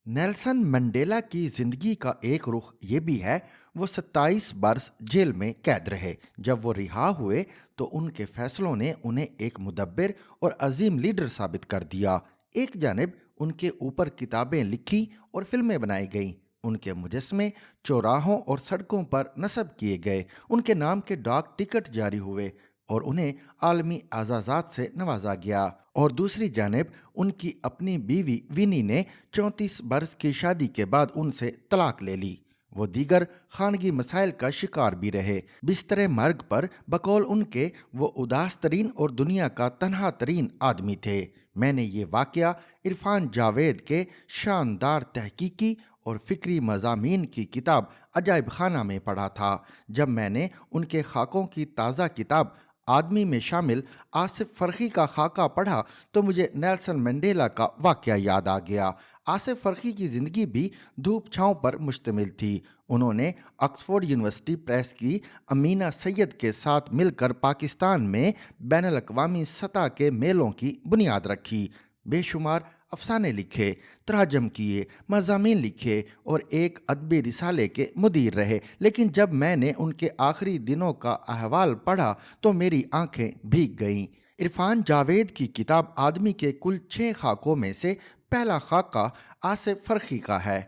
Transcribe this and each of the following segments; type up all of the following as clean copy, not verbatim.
Nelson Mandela की जिंदगी का एक रुख ये भी है। वो 27 बरस जेल में कैद रहे। जब वो रिहा हुए तो उनके फैसलों ने उन्हें एक मुदब्बिर और अजीम लीडर साबित कर दिया। एक जानिब उनके ऊपर किताबें लिखी और फिल्में बनाई गईं। उनके मुजस्मे चौराहों और सड़कों पर नस्ब किए गए। उनके नाम के डाक टिकट जारी हुए और उन्हें आलमी एजाज़ात से नवाजा गया। और दूसरी जानिब उनकी अपनी बीवी विनी ने 34 बरस की शादी के बाद उनसे तलाक ले ली। वो दीगर खानगी मसाइल का शिकार भी रहे। बिस्तर मर्ग पर बकौल उनके वो उदास तरीन और दुनिया का तन्हा तरीन आदमी थे। मैंने ये वाकया इरफान जावेद के शानदार तहकीकी और फिक्री मज़ामीन की किताब अजायब खाना में पढ़ा था। जब मैंने उनके खाकों की ताज़ा किताब आदमी में शामिल आसिफ फरखी का खाका पढ़ा तो मुझे नेल्सन मंडेला का वाकया याद आ गया। आसिफ फरखी की ज़िंदगी भी धूप छांव पर मुश्तमिल थी। उन्होंने ऑक्सफोर्ड यूनिवर्सिटी प्रेस की अमीना सैयद के साथ मिलकर पाकिस्तान में बैनुल-अक़वामी सतह के मेलों की बुनियाद रखी। बेशुमार अफसाने लिखे, तराजम किए, मज़ामीन लिखे और एक अदबी रिसाले के मुदीर रहे। लेकिन जब मैंने उनके आखिरी दिनों का अहवाल पढ़ा तो मेरी आंखें भीग गईं। इरफान जावेद की किताब आदमी के कुल 6 खाकों में से पहला खाका आसिफ फरखी का है।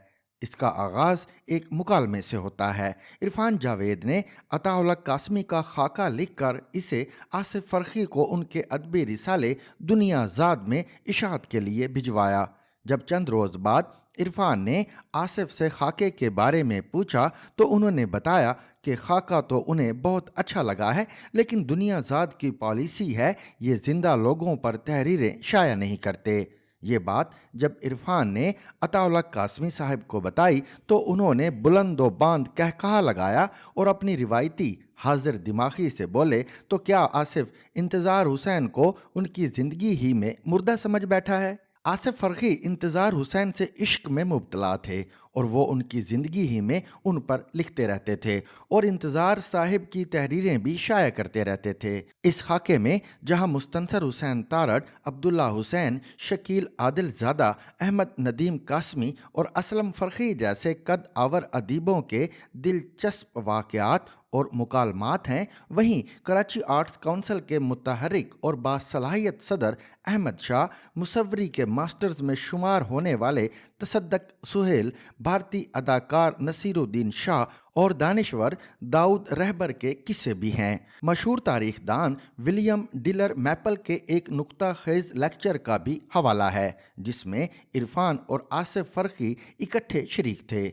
इसका आगाज़ एक मुकालमे से होता है। इरफान जावेद ने अताउल्लाह कासमी का खाका लिखकर इसे आसिफ फरखी को उनके अदबी रिसाले दुनिया ज़ाद में इशाअत के लिए भिजवाया। जब चंद रोज़ बाद इरफान ने आसिफ से खाके के बारे में पूछा तो उन्होंने बताया कि खाका तो उन्हें बहुत अच्छा लगा है, लेकिन दुनिया ज़ाद की पॉलिसी है ये जिंदा लोगों पर तहरीरें शाया नहीं करते। ये बात जब इरफान ने अताउल्लाह कासमी साहब को बताई तो उन्होंने बुलंदो बांद कहकहा लगाया और अपनी रिवायती हाजिर दिमागी से बोले, तो क्या आसिफ इंतज़ार हुसैन को उनकी ज़िंदगी ही में मुर्दा समझ बैठा है? आसिफ फरखी इंतज़ार हुसैन से इश्क में मुब्तला थे और वो उनकी ज़िंदगी ही में उन पर लिखते रहते थे और इंतज़ार साहिब की तहरीरें भी शाया करते रहते थे। इस खाके में जहां मुस्तंसर हुसैन तारड़, अब्दुल्ला हुसैन, शकील आदिल ज़ादा, अहमद नदीम कासमी और असलम फरखी जैसे कद आवर अदीबों के दिलचस्प वाक़यात और मुकालमात हैं, वहीं कराची आर्ट्स काउंसिल के मुतहर्रिक और बासलाहियत सदर अहमद शाह, मुसव्वरी के मास्टर्स में शुमार होने वाले तसद्दक सुहेल, भारतीय अदाकार नसीरुद्दीन शाह और दानिश्वर दाऊद रहबर के किस्से भी हैं। मशहूर तारीखदान विलियम डिलर मैपल के एक नुक्ता खेज लेक्चर का भी हवाला है जिसमें इरफान और आसिफ फरखी इकट्ठे शरीक थे।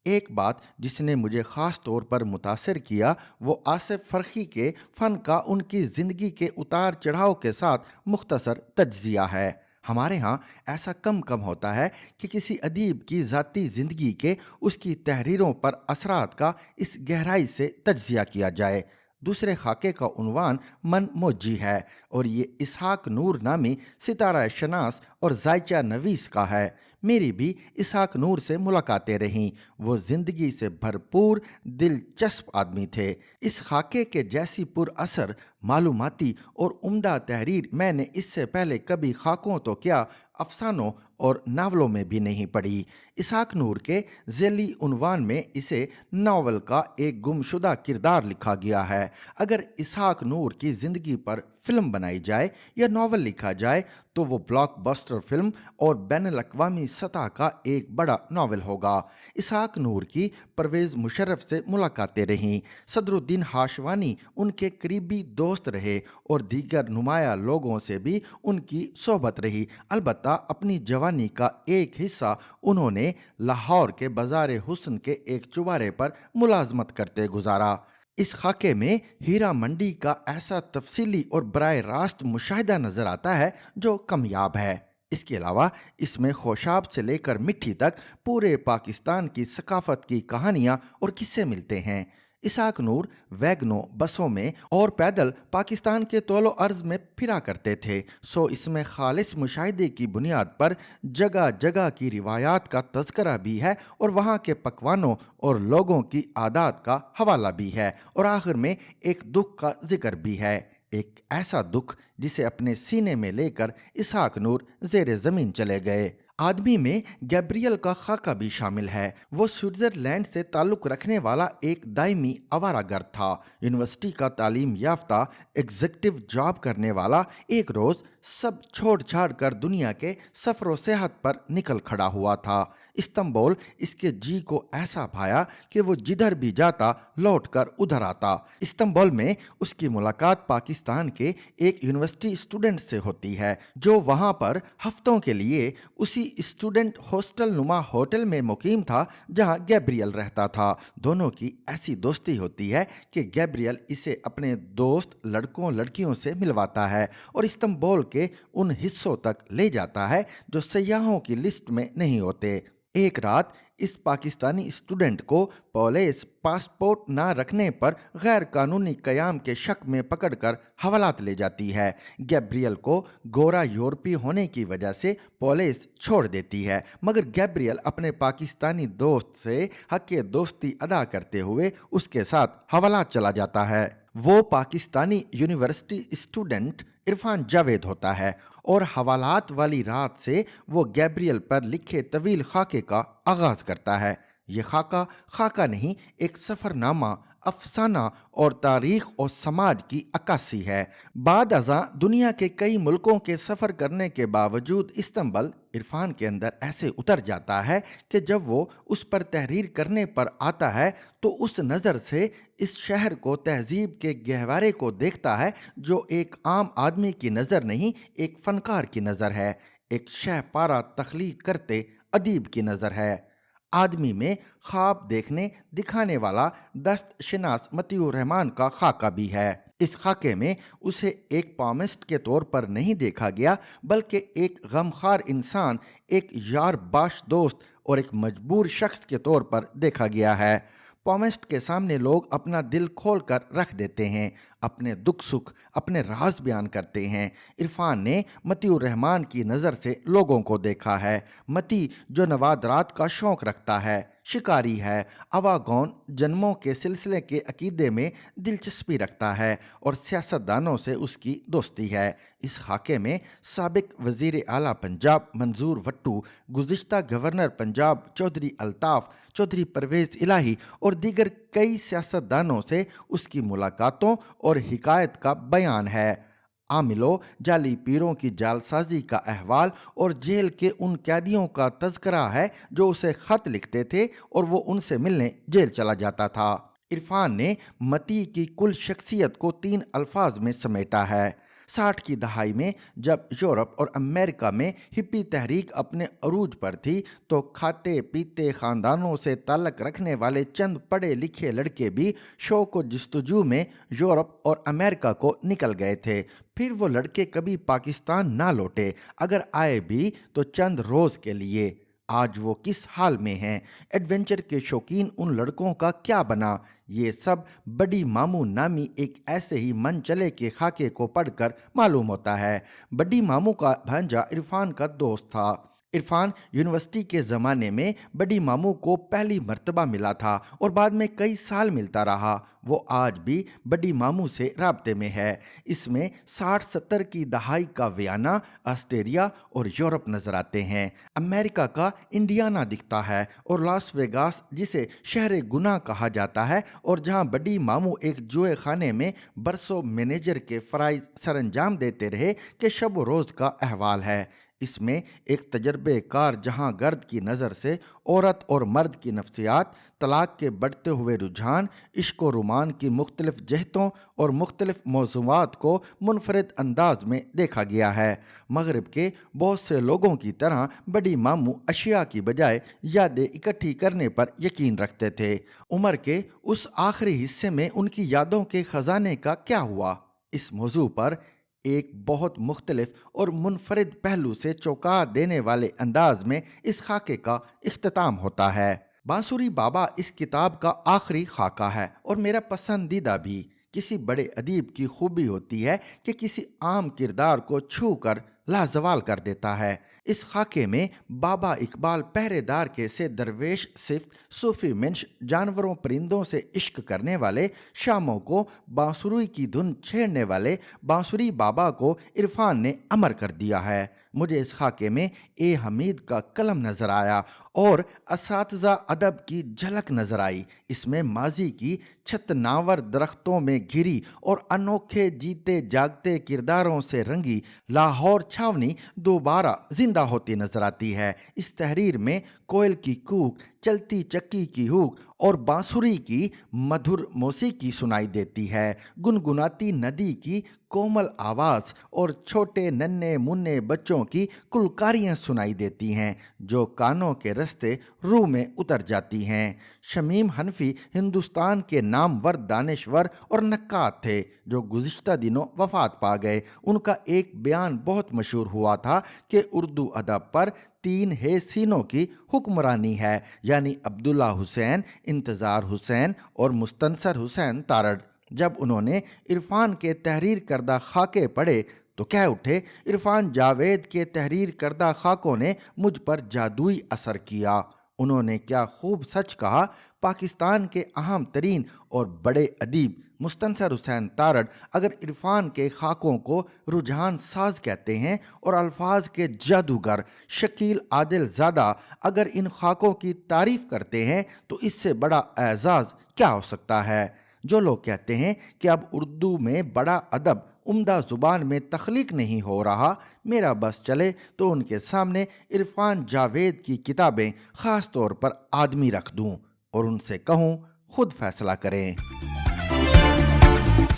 एक बात जिसने मुझे ख़ास तौर पर मुतासिर किया वो आसिफ फरखी के फ़न का उनकी ज़िंदगी के उतार चढ़ाव के साथ मुख्तसर तज्ज़िया है। हमारे यहाँ ऐसा कम कम होता है कि किसी अदीब की ज़ाती ज़िंदगी के उसकी तहरीरों पर असरात का इस गहराई से तज्ज़िया किया जाए। दूसरे खाके का उन्वान मन मोजी है और ये इसहाक नूर नामी सितारा शनास और जायचा नवीस का है। मेरी भी इसहाक नूर से मुलाकातें रहीं। वो ज़िंदगी से भरपूर दिलचस्प आदमी थे। इस खाके के जैसी पुर असर, मालूमाती और उम्दा तहरीर मैंने इससे पहले कभी खाकों तो क्या अफसानों और नावलों में भी नहीं पढ़ी। इसहाक नूर के ज़ैली उन्वान में इसे नावल का एक गुमशुदा किरदार लिखा गया है। अगर इसहाक नूर की ज़िंदगी पर फिल्म बनाई जाए या नावल लिखा जाए तो वो ब्लॉकबस्टर फिल्म और बैनुल-अक़वामी सतह का एक बड़ा नावल होगा। इसहाक नूर की परवेज़ मुशर्रफ से मुलाकातें रहीं। सदरुद्दीन हाशवानी उनके करीबी दोस्त रहे और दीगर नुमाया लोगों से भी उनकी सोहबत रही। अलबत्ता अपनी जवानी का एक हिस्सा उन्होंने लाहौर के बाज़ार हुस्न के एक चुबारे पर मुलाजमत करते गुजारा। इस खाके में हीरा मंडी का ऐसा तफसीली और बराह रास्त मुशाहिदा नज़र आता है जो कामयाब है। इसके अलावा इसमें खोशाब से लेकर मिट्टी तक पूरे पाकिस्तान की सकाफत की कहानियाँ और किस्से मिलते हैं। इसहाक नूर वैगनों, बसों में और पैदल पाकिस्तान के तौलो अर्ज में फिरा करते थे, सो इसमें खालिस मुशाहिदे की बुनियाद पर जगह जगह की रिवायात का तज़करा भी है और वहाँ के पकवानों और लोगों की आदात का हवाला भी है और आखिर में एक दुख का जिक्र भी है। एक ऐसा दुख जिसे अपने सीने में लेकर इसहाक नूर ज़ेरे ज़मीन चले गए। आदमी में गैब्रियल का खाका भी शामिल है। वो स्विट्जरलैंड से ताल्लुक रखने वाला एक दायमी आवारागर्द था। यूनिवर्सिटी का तालीम याफ्ता एग्जीक्यूटिव जॉब करने वाला एक रोज सब छोड़ छाड़ कर दुनिया के सफर सेहत पर निकल खड़ा हुआ था। इस्तांबुल इसके जी को ऐसा भाया कि वो जिधर भी जाता लौट कर उधर आता। इस्तांबुल में उसकी मुलाकात पाकिस्तान के एक यूनिवर्सिटी स्टूडेंट से होती है जो वहां पर हफ्तों के लिए उसी स्टूडेंट हॉस्टल नुमा होटल में मुकीम था जहां गैब्रियल रहता था। दोनों की ऐसी दोस्ती होती है कि गैब्रियल इसे अपने दोस्त लड़कों लड़कियों से मिलवाता है और इस्तांबुल के उन हिस्सों तक ले जाता है जो सयाहों की लिस्ट में नहीं होते। एक रात इस पाकिस्तानी स्टूडेंट को पुलिस पासपोर्ट ना रखने पर गैर कानूनी कयाम के शक में पकड़कर हवालात ले जाती है। गैब्रियल को गोरा यूरोपी होने की वजह से पुलिस छोड़ देती है, मगर गैब्रियल अपने पाकिस्तानी दोस्त से हक़ दोस्ती अदा करते हुए उसके साथ हवालात चला जाता है। वो पाकिस्तानी यूनिवर्सिटी स्टूडेंट इरफान जावेद होता है और हवालात वाली रात से वो गैब्रियल पर लिखे तवील खाके का आगाज करता है। ये खाका नहीं, एक सफ़रनामा, अफसाना और तारीख और समाज की अक्कासी है। बाद अज़ां दुनिया के कई मुल्कों के सफ़र करने के बावजूद इस्तांबुल इरफान के अंदर ऐसे उतर जाता है कि जब वो उस पर तहरीर करने पर आता है तो उस नज़र से इस शहर को तहजीब के गहवारे को देखता है जो एक आम आदमी की नज़र नहीं, एक फनकार की नज़र है, एक शहपारा तख्लीक करते अदीब की नज़र है। आदमी में ख्वाब देखने दिखाने वाला दस्त शनास मतीउर रहमान का खाका भी है। इस खाके में उसे एक पामिस्ट के तौर पर नहीं देखा गया बल्कि एक गमखार इंसान, एक यार बाश दोस्त और एक मजबूर शख्स के तौर पर देखा गया है। पॉमिस्ट के सामने लोग अपना दिल खोल कर रख देते हैं, अपने दुख सुख, अपने राज बयान करते हैं। इरफान ने मतीउर रहमान की नज़र से लोगों को देखा है। मती जो नवादरात का शौक़ रखता है, शिकारी है, अवागौन जन्मों के सिलसिले के अकीदे में दिलचस्पी रखता है और सियासतदानों से उसकी दोस्ती है। इस खाके में साबिक वज़ीर आला पंजाब मंजूर भट्टू, गुज़िश्ता गवर्नर पंजाब चौधरी अल्ताफ़, चौधरी परवेज़ इलाही और दीगर कई सियासतदानों से उसकी मुलाकातों और हिकायत का बयान है। आमिलों, जाली पीरों की जालसाजी का अहवाल और जेल के उन कैदियों का तज़करा है जो उसे ख़त लिखते थे और वो उनसे मिलने जेल चला जाता था। इरफान ने मती की कुल शख्सियत को 3 अल्फाज में समेटा है। 60 की दहाई में जब यूरोप और अमेरिका में हिप्पी तहरीक अपने अरूज पर थी तो खाते पीते ख़ानदानों से ताल्लुक़ रखने वाले चंद पढ़े लिखे लड़के भी शौक़ व जस्तजू में यूरोप और अमेरिका को निकल गए थे। फिर वो लड़के कभी पाकिस्तान ना लौटे, अगर आए भी तो चंद रोज़ के लिए। आज वो किस हाल में हैं? एडवेंचर के शौकीन उन लड़कों का क्या बना? ये सब बड़ी मामू नामी एक ऐसे ही मन चले के खाके को पढ़कर मालूम होता है। बड़ी मामू का भांजा इरफान का दोस्त था। इरफान यूनिवर्सिटी के ज़माने में बड़ी मामू को पहली मर्तबा मिला था और बाद में कई साल मिलता रहा। वो आज भी बड़ी मामू से राब्ते में है। इसमें 60-70 की दहाई का वियना, ऑस्ट्रेलिया और यूरोप नजर आते हैं। अमेरिका का इंडियाना दिखता है और लास वेगास, जिसे शहर गुनाह कहा जाता है और जहां बड़ी मामू एक जुए खाने में बरसों मैनेजर के फ़राइज़ सरंजाम देते रहे के शब रोज़ का अहवाल है। इसमें एक तजर्बेकार जहां गर्द की नज़र से औरत और मर्द की नफ्सियात, तलाक के बढ़ते हुए रुझान, इश्क व रुमान की मुख्तलिफ जहतों और मुख्तलिफ मौज़ूआत को मुनफरद अंदाज में देखा गया है। मगरब के बहुत से लोगों की तरह बड़ी मामू अशिया की बजाय यादें इकट्ठी करने पर यकीन रखते थे। उम्र के उस आखिरी हिस्से में उनकी यादों के ख़जाने का क्या हुआ? इस मौजू पर एक बहुत मुख्तलिफ और मुनफरिद पहलू से चौंका देने वाले अंदाज में इस खाके का इख्तिताम होता है। बांसुरी बाबा इस किताब का आखिरी खाका है और मेरा पसंदीदा भी। किसी बड़े अदीब की खूबी होती है कि किसी आम किरदार को छू कर लाजवाल कर देता है। इस खाके में बाबा इकबाल पहरेदार के से दरवेश सिर्फ सूफी मिंश जानवरों परिंदों से इश्क करने वाले, शामों को बांसुरी की धुन छेड़ने वाले बांसुरी बाबा को इरफान ने अमर कर दिया है। مجھے اس خاکے میں اے حمید کا قلم نظر آیا اور اساتذہ ادب کی جھلک نظر آئی۔ اس میں ماضی کی چھتناور درختوں میں گھری اور انوکھے جیتے جاگتے کرداروں سے رنگی لاہور چھاونی دوبارہ زندہ ہوتی نظر آتی ہے۔ اس تحریر میں کوئل کی کوک، چلتی چکی کی ہوک اور بانسری کی مدھر موسیقی سنائی دیتی ہے۔ گنگناتی ندی کی کومل آواز اور چھوٹے ننھے منھے بچوں کی کلکاریاں سنائی دیتی ہیں جو کانوں کے رستے روح میں اتر جاتی ہیں۔ شمیم حنفی ہندوستان کے نامور دانشور اور نقاد تھے جو گزشتہ دنوں وفات پا گئے۔ ان کا ایک بیان بہت مشہور ہوا تھا کہ اردو ادب پر 3 حسینوں کی حکمرانی ہے، یعنی عبداللہ حسین، انتظار حسین اور مستنصر حسین تارڑ۔ جب انہوں نے عرفان کے تحریر کردہ خاکے پڑھے تو کہہ اٹھے، عرفان جاوید کے تحریر کردہ خاکوں نے مجھ پر جادوئی اثر کیا۔ انہوں نے کیا خوب سچ کہا۔ پاکستان کے اہم ترین اور بڑے ادیب مستنصر حسین تارڑ اگر عرفان کے خاکوں کو رجحان ساز کہتے ہیں اور الفاظ کے جادوگر شکیل عادل زادہ اگر ان خاکوں کی تعریف کرتے ہیں تو اس سے بڑا اعزاز کیا ہو سکتا ہے؟ جو لوگ کہتے ہیں کہ اب اردو میں بڑا ادب عمدہ زبان میں تخلیق نہیں ہو رہا، میرا بس چلے تو ان کے سامنے عرفان جاوید کی کتابیں خاص طور پر آدمی رکھ دوں اور ان سے کہوں خود فیصلہ کریں۔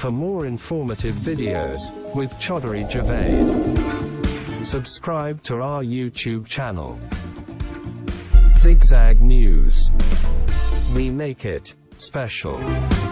For more informative videos with Chaudhary Javed, subscribe to our YouTube channel. Zigzag News. We make it special.